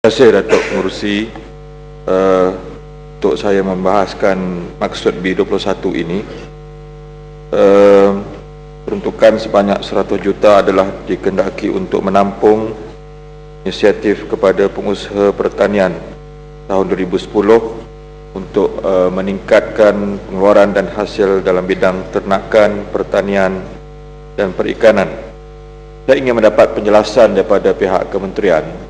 Terima kasih Datuk Pengerusi untuk saya membahaskan maksud B21 ini. Peruntukan sebanyak 100 juta adalah dikehendaki untuk menampung inisiatif kepada pengusaha pertanian tahun 2010 untuk meningkatkan pengeluaran dan hasil dalam bidang ternakan, pertanian dan perikanan. Saya ingin mendapat penjelasan daripada pihak kementerian.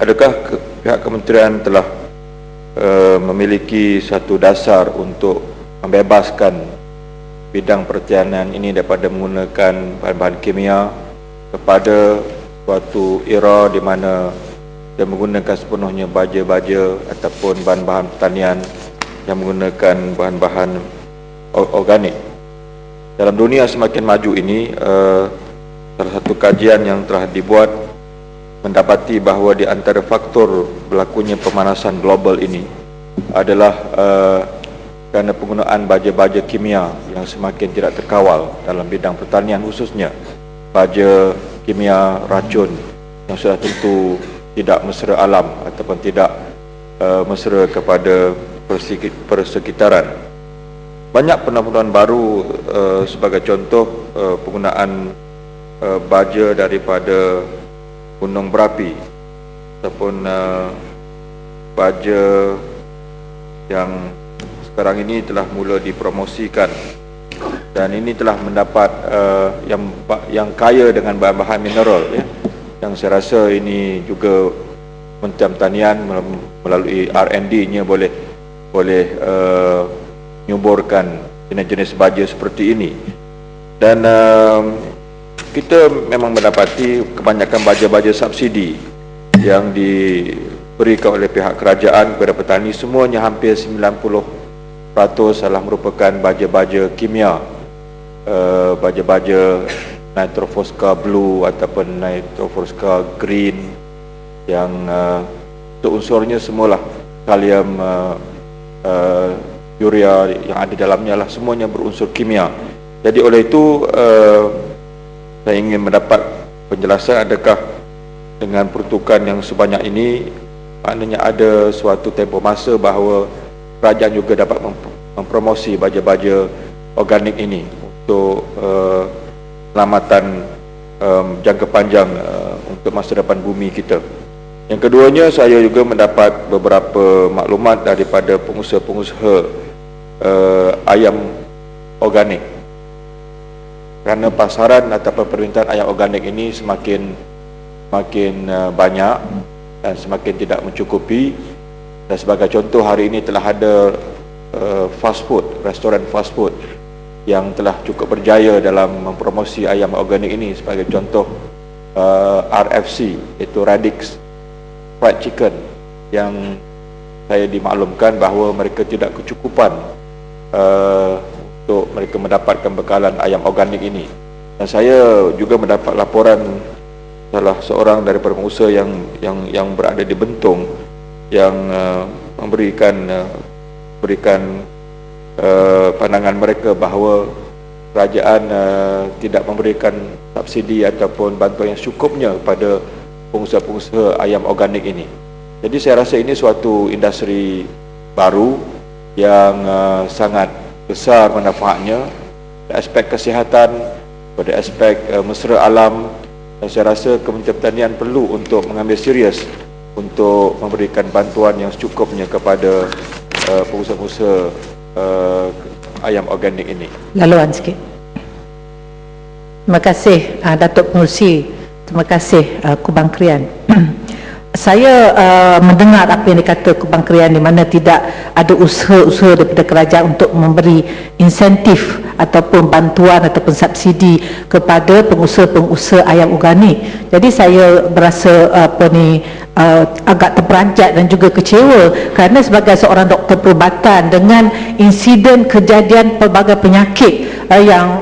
Adakah pihak kementerian telah memiliki satu dasar untuk membebaskan bidang pertanian ini daripada menggunakan bahan-bahan kimia kepada suatu era di mana dia menggunakan sepenuhnya baja-baja ataupun bahan-bahan pertanian yang menggunakan bahan-bahan organik. Dalam dunia semakin maju ini, salah satu kajian yang telah dibuat mendapati bahawa di antara faktor berlakunya pemanasan global ini adalah kerana penggunaan baja-baja kimia yang semakin tidak terkawal dalam bidang pertanian, khususnya baja kimia racun yang sudah tentu tidak mesra alam ataupun tidak mesra kepada persekitaran. Banyak penemuan baru, sebagai contoh penggunaan baja daripada gunung berapi ataupun baja yang sekarang ini telah mula dipromosikan, dan ini telah mendapat yang kaya dengan bahan-bahan mineral, ya, yang saya rasa ini juga Kementerian Pertanian melalui R&D-nya boleh menyuburkan jenis-jenis baja seperti ini. Dan kita memang mendapati kebanyakan baja-baja subsidi yang diberikan oleh pihak kerajaan kepada petani, semuanya hampir 90% adalah merupakan baja-baja kimia, baja-baja Nitrophosca Blue ataupun Nitrophosca Green, yang unsurnya semualah kalium, urea yang ada dalamnya lah semuanya berunsur kimia. Jadi oleh itu saya ingin mendapat penjelasan, adakah dengan peruntukan yang sebanyak ini maknanya ada suatu tempoh masa bahawa kerajaan juga dapat mempromosi baja-baja organik ini untuk selamatan jangka panjang untuk masa depan bumi kita. Yang keduanya, saya juga mendapat beberapa maklumat daripada pengusaha-pengusaha ayam organik, kerana pasaran ataupun permintaan ayam organik ini semakin banyak dan semakin tidak mencukupi. Dan sebagai contoh, hari ini telah ada fast food, restoran fast food yang telah cukup berjaya dalam mempromosi ayam organik ini. Sebagai contoh, RFC, iaitu Radix Fried Chicken, yang saya dimaklumkan bahawa mereka tidak kecukupan untuk mereka mendapatkan bekalan ayam organik ini. Dan saya juga mendapat laporan salah seorang daripada pengusaha yang berada di Bentong yang memberikan pandangan mereka bahawa kerajaan tidak memberikan subsidi ataupun bantuan yang cukupnya kepada pengusaha-pengusaha ayam organik ini. Jadi saya rasa ini suatu industri baru yang sangat besar manfaatnya pada aspek kesihatan, pada aspek mesra alam, dan saya rasa Kementerian Pertanian perlu untuk mengambil serius untuk memberikan bantuan yang secukupnya kepada pengusaha-pengusaha ayam organik ini. Laluan sikit. Terima kasih Datuk Pengerusi. Terima kasih Kubang Krian. Saya mendengar apa yang dikata Kubang Krian, di mana tidak ada usaha-usaha daripada kerajaan untuk memberi insentif ataupun bantuan ataupun subsidi kepada pengusaha-pengusaha ayam organik. Jadi saya berasa agak terperanjat dan juga kecewa, kerana sebagai seorang doktor perubatan, dengan insiden kejadian pelbagai penyakit yang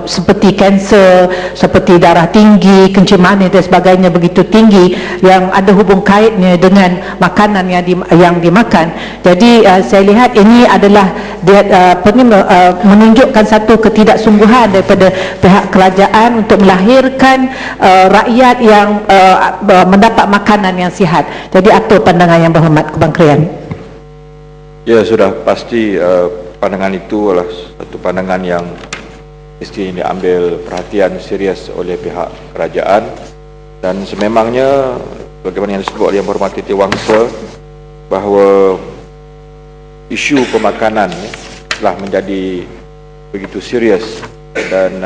seperti kanser, seperti darah tinggi, kencing manis dan sebagainya begitu tinggi, yang ada hubung kaitnya dengan makanan yang dimakan. Jadi saya lihat ini adalah menunjukkan menunjukkan satu ketidaksungguhan daripada pihak kerajaan untuk melahirkan rakyat yang mendapat makanan yang sihat. Jadi apa pandangan Yang Berhormat Kubang Krian? Ya, sudah pasti pandangan itu adalah satu pandangan yang mesti diambil perhatian serius oleh pihak kerajaan, dan sememangnya bagaimana yang disebut oleh Yang Berhormat Titi Wangsa bahawa isu pemakanan telah menjadi begitu serius, dan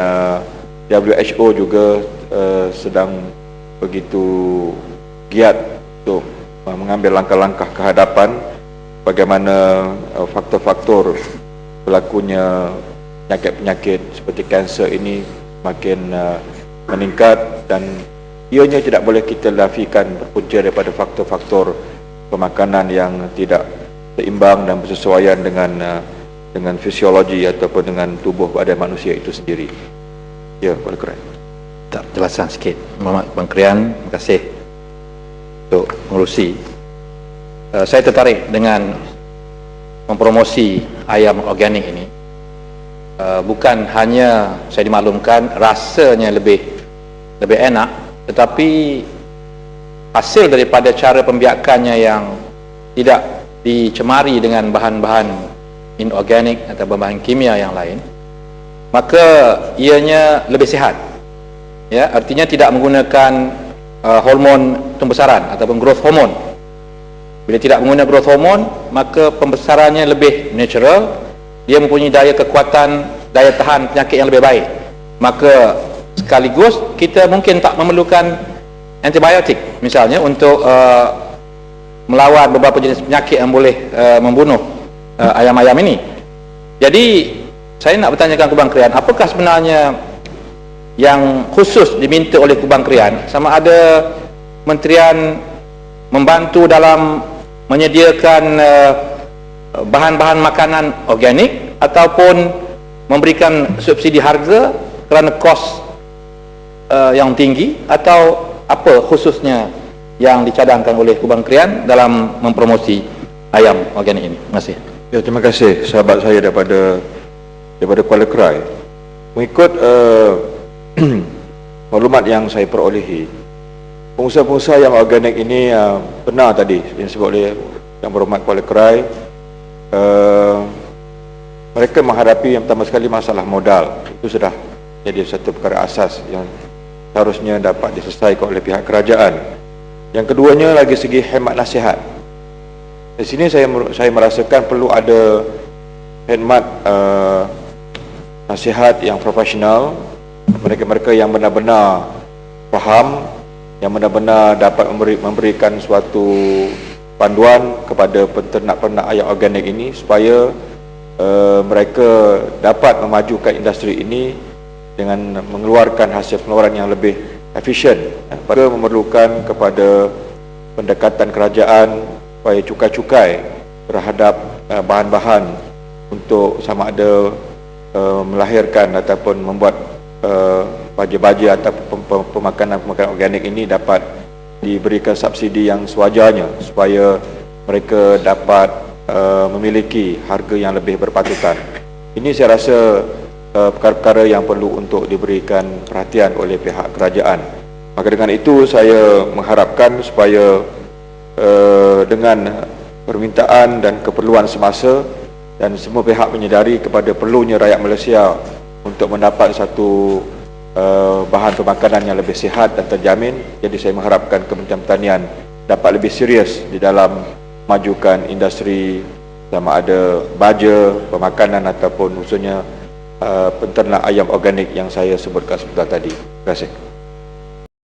WHO juga sedang begitu giat untuk mengambil langkah-langkah kehadapan bagaimana faktor-faktor berlakunya penyakit-penyakit seperti kanser ini makin meningkat, dan ianya tidak boleh kita nafikan berpunca daripada faktor-faktor pemakanan yang tidak seimbang dan bersesuaian dengan fisiologi ataupun dengan tubuh badan manusia itu sendiri. Ya, Kuala Krai. Tak jelasan sikit. Muhammad Kubang Krian, terima kasih untuk mengurusi. Saya tertarik dengan mempromosi ayam organik ini. Bukan hanya saya dimaklumkan rasanya lebih enak, tetapi hasil daripada cara pembiakannya yang tidak dicemari dengan bahan-bahan inorganik atau bahan kimia yang lain, maka ianya lebih sihat. Ya, artinya tidak menggunakan hormon pembesaran ataupun growth hormone. Bila tidak menggunakan growth hormone, maka pembesarannya lebih natural, dia mempunyai daya kekuatan, daya tahan penyakit yang lebih baik. Maka sekaligus kita mungkin tak memerlukan antibiotik misalnya untuk melawan beberapa jenis penyakit yang boleh membunuh ayam-ayam ini. Jadi saya nak bertanyakan Kubang Krian, apakah sebenarnya yang khusus diminta oleh Kubang Krian, sama ada Menterian membantu dalam menyediakan bahan-bahan makanan organik ataupun memberikan subsidi harga kerana kos yang tinggi, atau apa khususnya yang dicadangkan oleh Kubang Krian dalam mempromosi ayam organik ini? Terima kasih. Ya, terima kasih sahabat saya daripada Kuala Krai. Mengikut maklumat yang saya perolehi, pengusaha-pengusaha yang organik ini benar tadi yang disebut oleh Yang Berhormat Kuala Krai, mereka menghadapi yang pertama sekali masalah modal. Itu sudah jadi satu perkara asas yang harusnya dapat diselesaikan oleh pihak kerajaan. Yang keduanya lagi segi hemat nasihat. Di sini saya merasakan perlu ada khidmat nasihat yang profesional, mereka-mereka yang benar-benar faham, yang benar-benar dapat memberikan suatu panduan kepada peternak-peternak ayam organik ini supaya mereka dapat memajukan industri ini dengan mengeluarkan hasil pengeluaran yang lebih efisien. Mereka memerlukan kepada pendekatan kerajaan supaya cukai-cukai terhadap bahan-bahan untuk sama ada melahirkan ataupun membuat baja-baja atau pemakanan organik ini dapat diberikan subsidi yang sewajarnya supaya mereka dapat memiliki harga yang lebih berpatutan. Ini saya rasa perkara-perkara yang perlu untuk diberikan perhatian oleh pihak kerajaan. Maka dengan itu saya mengharapkan supaya dengan permintaan dan keperluan semasa, dan semua pihak menyedari kepada perlunya rakyat Malaysia untuk mendapat satu bahan pemakanan yang lebih sihat dan terjamin. Jadi saya mengharapkan Kementerian Pertanian dapat lebih serius di dalam majukan industri sama ada baja, pemakanan ataupun khususnya penternak ayam organik yang saya sebutkan sebentar tadi. Terima kasih.